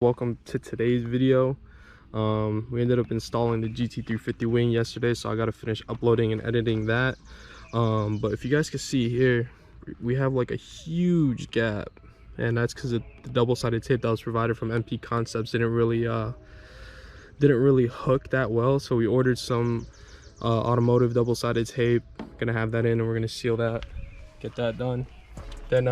Welcome to today's video. We ended up installing the GT350 wing yesterday, so I got to finish uploading and editing that. But if you guys can see here, we have like a huge gap, and that's because the double-sided tape that was provided from MP Concepts didn't really hook that well. So we ordered some automotive double-sided tape. Gonna have that in, and we're gonna seal that, get that done. Then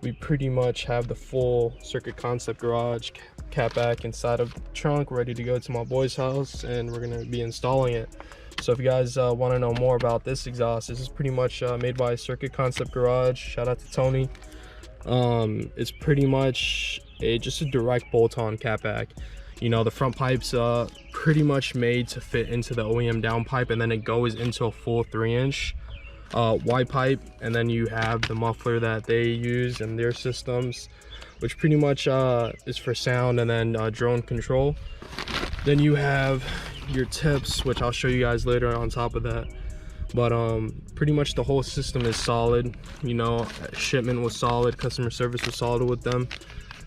we pretty much have the full Circuit Concept garage catback inside of the trunk ready to go to my boy's house, and we're going to be installing it. So if you guys want to know more about this exhaust, this is pretty much made by Circuit Concept Garage. Shout out to Tony. It's pretty much just a direct bolt-on catback. You know, the front pipe's pretty much made to fit into the OEM downpipe, and then it goes into a full 3-inch wide pipe, and then you have the muffler that they use in their systems, which pretty much is for sound and then drone control. Then you have your tips, which I'll show you guys later on top of that. But pretty much the whole system is solid. You know, shipment was solid, customer service was solid with them.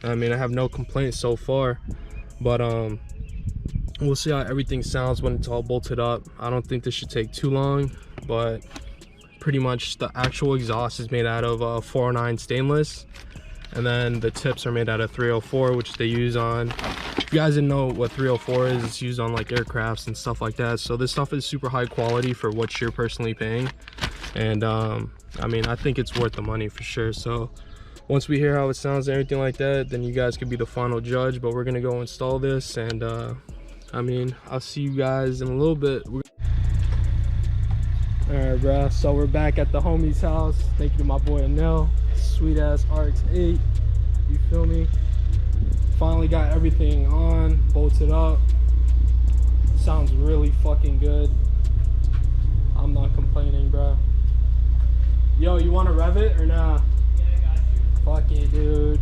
I mean, I have no complaints so far, but we'll see how everything sounds when it's all bolted up. I don't think this should take too long, but pretty much the actual exhaust is made out of 409 stainless, and then the tips are made out of 304, which they use on, if you guys didn't know what 304 is, it's used on like aircrafts and stuff like that. So this stuff is super high quality for what you're personally paying, and I mean, I think it's worth the money for sure. So once we hear how it sounds and everything like that, then you guys could be the final judge. But we're gonna go install this, and I mean, I'll see you guys in a little bit. Alright, bro, so we're back at the homie's house. Thank you to my boy Anel. Sweet ass RX-8, you feel me? Finally got everything on, bolted up. Sounds really fucking good. I'm not complaining, bro. Yo, you want to rev it or nah? Yeah, I got you. Fuck it, dude.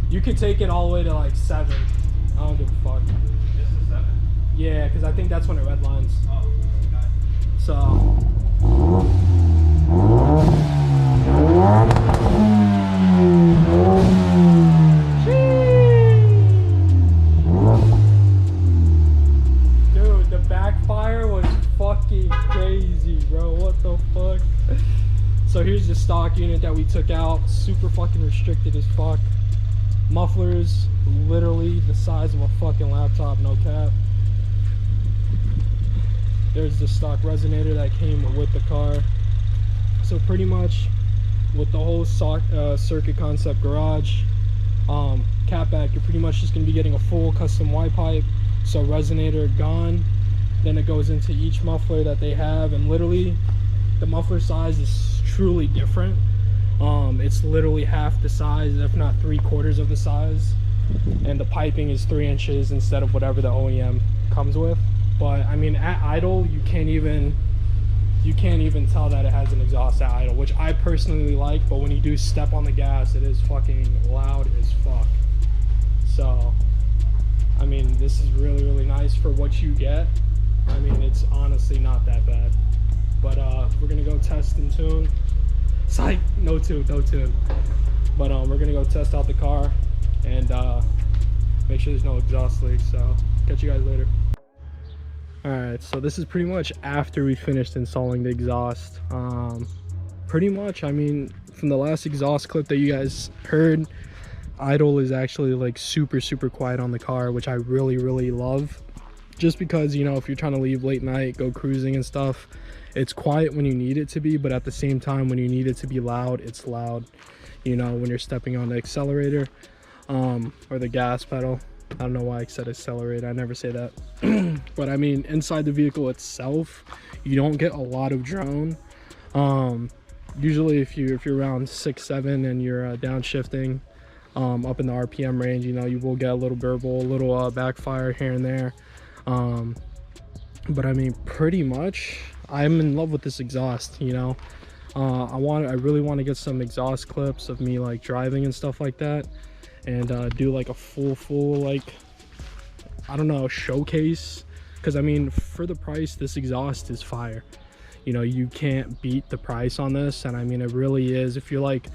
You can take it all the way to like 7. I don't give a fuck. This is 7? Yeah, because I think that's when it redlines. Oh. So dude, the backfire was fucking crazy, bro. What the fuck? So here's the stock unit that we took out. Super fucking restricted as fuck. Mufflers literally the size of a fucking laptop, no cap. There's the stock resonator that came with the car. So pretty much with the whole Circuit Concept Garage catback, you're pretty much just going to be getting a full custom Y pipe. So resonator gone, then it goes into each muffler that they have, and literally the muffler size is truly different. It's literally half the size, if not 3/4 of the size, and the piping is 3 inches instead of whatever the OEM comes with. But I mean, at idle, you can't even tell that it has an exhaust at idle, which I personally like. But when you do step on the gas, it is fucking loud as fuck. So I mean, this is really nice for what you get. I mean, it's honestly not that bad. But we're gonna go test and tune. Psych, no tune. But we're gonna go test out the car and make sure there's no exhaust leaks. So catch you guys later. Alright, so this is pretty much after we finished installing the exhaust. Pretty much, I mean, from the last exhaust clip that you guys heard, idle is actually like super quiet on the car, which I really love. Just because, you know, if you're trying to leave late night, go cruising and stuff, it's quiet when you need it to be, but at the same time, when you need it to be loud, it's loud. You know, when you're stepping on the accelerator or the gas pedal. I don't know why I said accelerator, I never say that. But I mean, inside the vehicle itself, you don't get a lot of drone. Usually if you're around 6-7 and you're downshifting up in the RPM range, you know, you will get a little burble, a little backfire here and there. But I mean, pretty much I'm in love with this exhaust, you know. I really want to get some exhaust clips of me like driving and stuff like that, and do like a full like, I don't know, showcase. Because I mean, for the price, this exhaust is fire. You know, you can't beat the price on this. And I mean, it really is. If you're like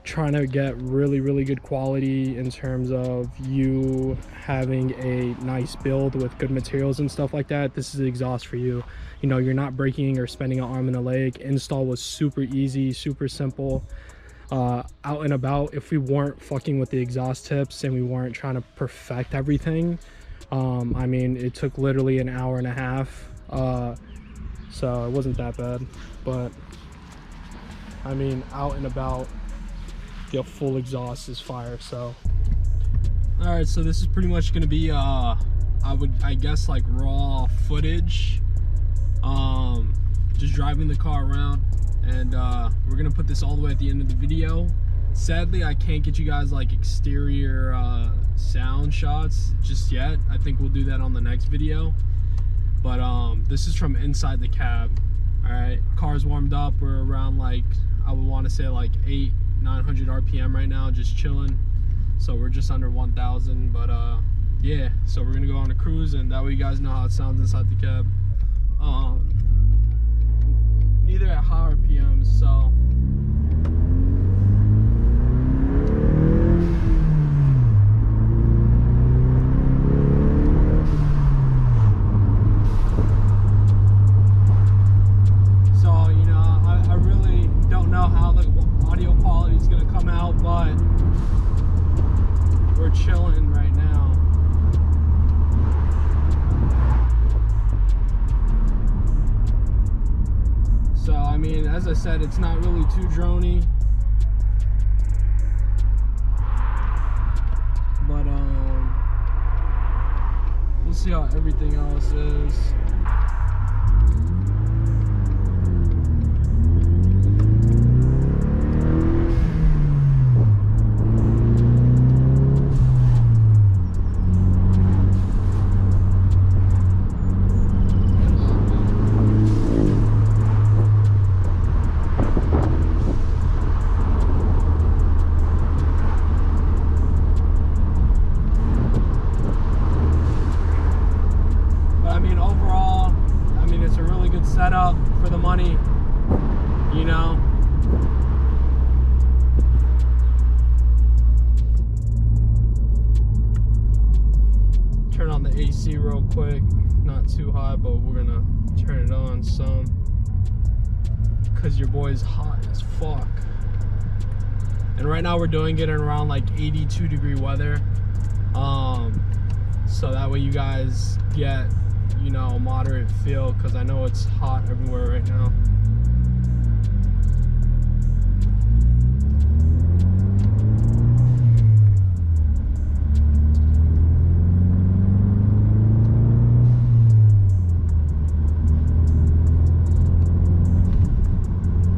trying to get really good quality in terms of you having a nice build with good materials and stuff like that, this is the exhaust for you. You know, you're not breaking or spending an arm and a leg. Install was super easy, super simple. Out and about, if we weren't fucking with the exhaust tips and we weren't trying to perfect everything, I mean, it took literally an hour and a half, so it wasn't that bad. But I mean, out and about, the full exhaust is fire. So all right, so this is pretty much going to be I guess like raw footage, just driving the car around, and we're gonna put this all the way at the end of the video. Sadly, I can't get you guys like exterior sound shots just yet. I think we'll do that on the next video. But this is from inside the cab. All right, car's warmed up. We're around, like, I would want to say like 800-900 RPM right now, just chilling. So we're just under 1,000. But yeah, so we're gonna go on a cruise, and that way you guys know how it sounds inside the cab. Neither at high RPMs, so chilling right now. So I mean, as I said, it's not really too droney, but we'll see how everything else is. Setup for the money, you know. Turn on the AC real quick, not too high, but we're gonna turn it on some because your boy's hot as fuck. And right now we're doing it in around like 82-degree weather, so that way you guys get, you know, moderate feel, because I know it's hot everywhere right now.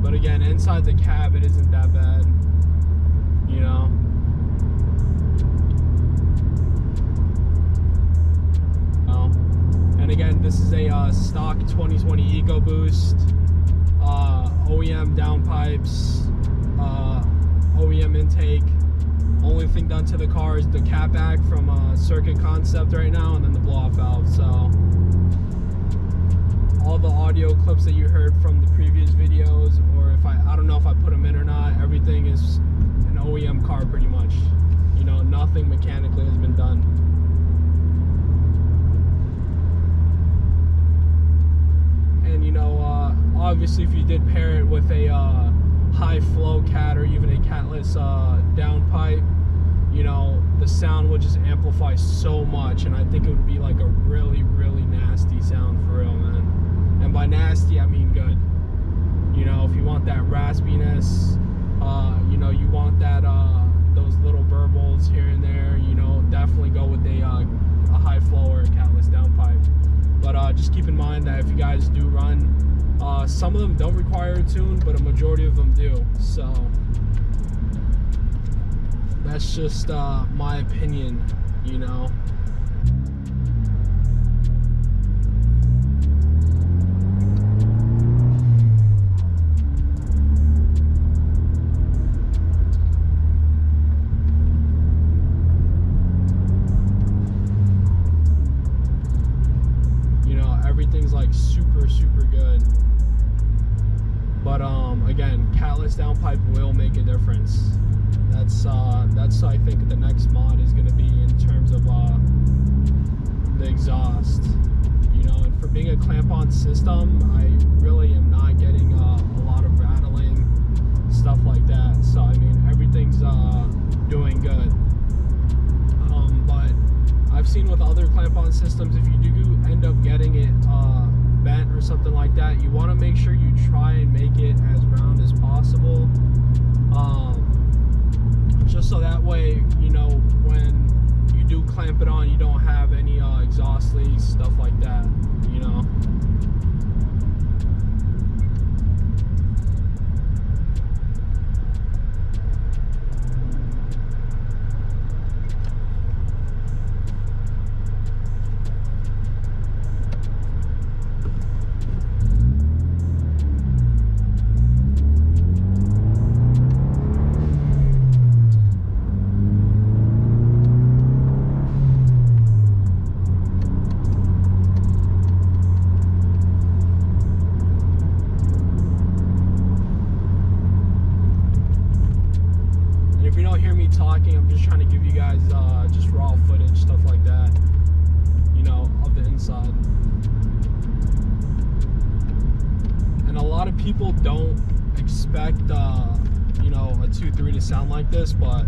But again, inside the cab it isn't that bad, you know. Again, this is a stock 2020 EcoBoost, OEM downpipes, OEM intake. Only thing done to the car is the catback from Circuit Concept right now, and then the blow-off valve. So all the audio clips that you heard from the previous videos, or if I don't know if I put them in or not, everything is an OEM car pretty much. You know, nothing mechanically has been done. And you know, obviously if you did pair it with a high flow cat or even a catless downpipe, you know, the sound would just amplify so much, and I think it would be like a really nasty sound for real, man. And by nasty I mean good. You know, if you want that raspiness, you know, you want that those little burbles here and there, you know, definitely go with a high flow or a catless downpipe. But just keep in mind that if you guys do run, some of them don't require a tune, but a majority of them do. So that's just my opinion, you know. Everything's like super good. But again, catless downpipe will make a difference. That's I think the next mod is going to be in terms of the exhaust. You know, and for being a clamp-on system, I really am not getting a lot of rattling, stuff like that. So I mean, everything's doing good. But I've seen with other clamp-on systems, if you do end up getting it bent or something like that, you want to make sure you try and make it as round as possible, just so that way, you know, when you do clamp it on, you don't have any exhaust leaks, stuff like that, you know. Talking, I'm just trying to give you guys just raw footage, stuff like that, you know, of the inside. And a lot of people don't expect you know, a 2.3 to sound like this, but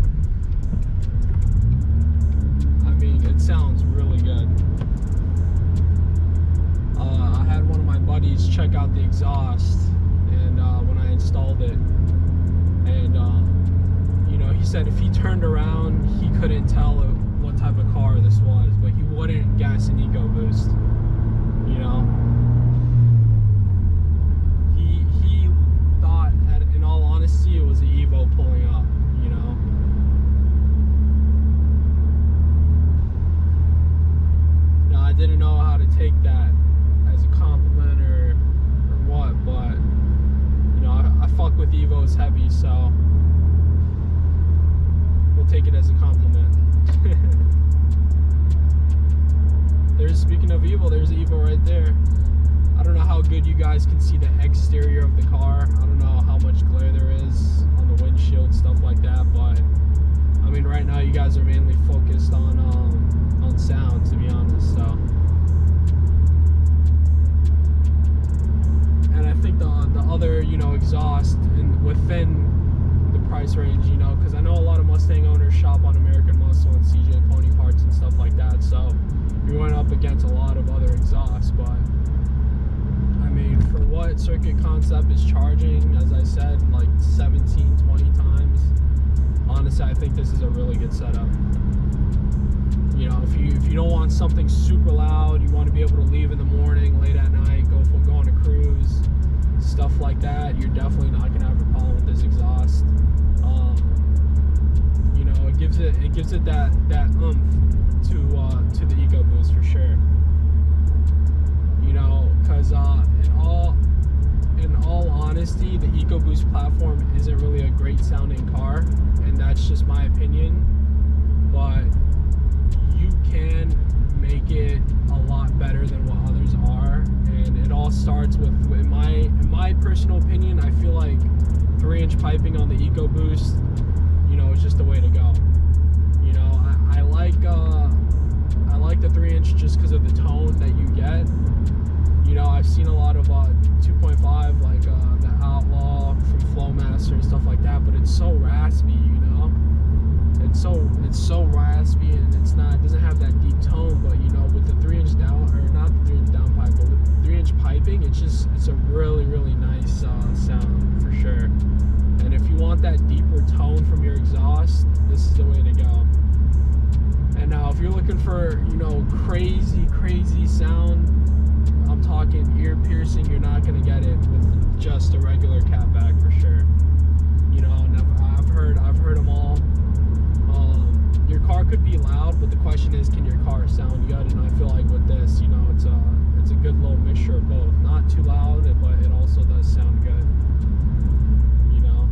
I mean, it sounds really good. I had one of my buddies check out the exhaust, and when I installed it, and you know, he said if he turned around, he couldn't tell what type of car this was, but he wouldn't guess an EcoBoost. You know, he thought, in all honesty, it was an Evo pulling up. You know, now I didn't know how to take that as a compliment or what, but you know, I fuck with Evos heavy, so we'll take it as a compliment. Speaking of Evo, there's Evo right there. I don't know how good you guys can see the exterior of the car. I don't know how much glare there is on the windshield, stuff like that, but I mean, right now you guys are mainly focused on sound, to be honest. So, and I think the other, you know, exhaust within the price range, you know, because I know a lot of Mustang owners shop on American Muscle and CJ Pony parts and stuff like that, so you're going up against a lot of other exhausts. But I mean, for what Circuit Concept is charging, as I said, like 17, 20 times, honestly, I think this is a really good setup. You know, if you don't want something super loud, you want to be able to leave in the morning, late at night, go on a cruise, stuff like that, you're definitely not going to have a problem with this exhaust. You know, it gives it that oomph to the EcoBoost for sure. You know, because in all honesty, the EcoBoost platform isn't really a great sounding car, and that's just my opinion. But you can make it a lot better than what others are, and it all starts with, in my personal opinion, I feel like 3-inch piping on the EcoBoost, you know, is just the way to go. You know, I like the 3-inch just because of the tone that you get. You know, I've seen a lot of 2.5, like the Outlaw from Flowmaster and stuff like that, but it's so raspy, you know. It's so raspy, and it doesn't have that deep tone. But you know, with the 3-inch down, or not the 3-inch downpipe, but with 3-inch piping, it's a really, really nice sound for sure. And if you want that deeper tone from your exhaust, this is the way to go. And now, if you're looking for, you know, crazy sound, I'm talking ear piercing, you're not gonna get it with just a regular Catback for sure. You know, and I've heard them all. Your car could be loud, but the question is, can your car sound good? And I feel like with this, you know, it's a good little mixture of both. Not too loud, but it also does sound good. You know.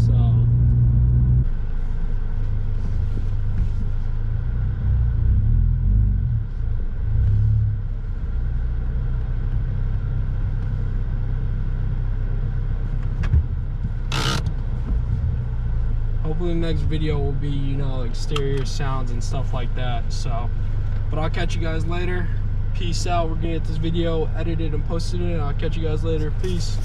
So. the next video will be, you know, exterior sounds and stuff like that. So, but I'll catch you guys later. Peace out. We're gonna get this video edited and posted, and I'll catch you guys later. Peace.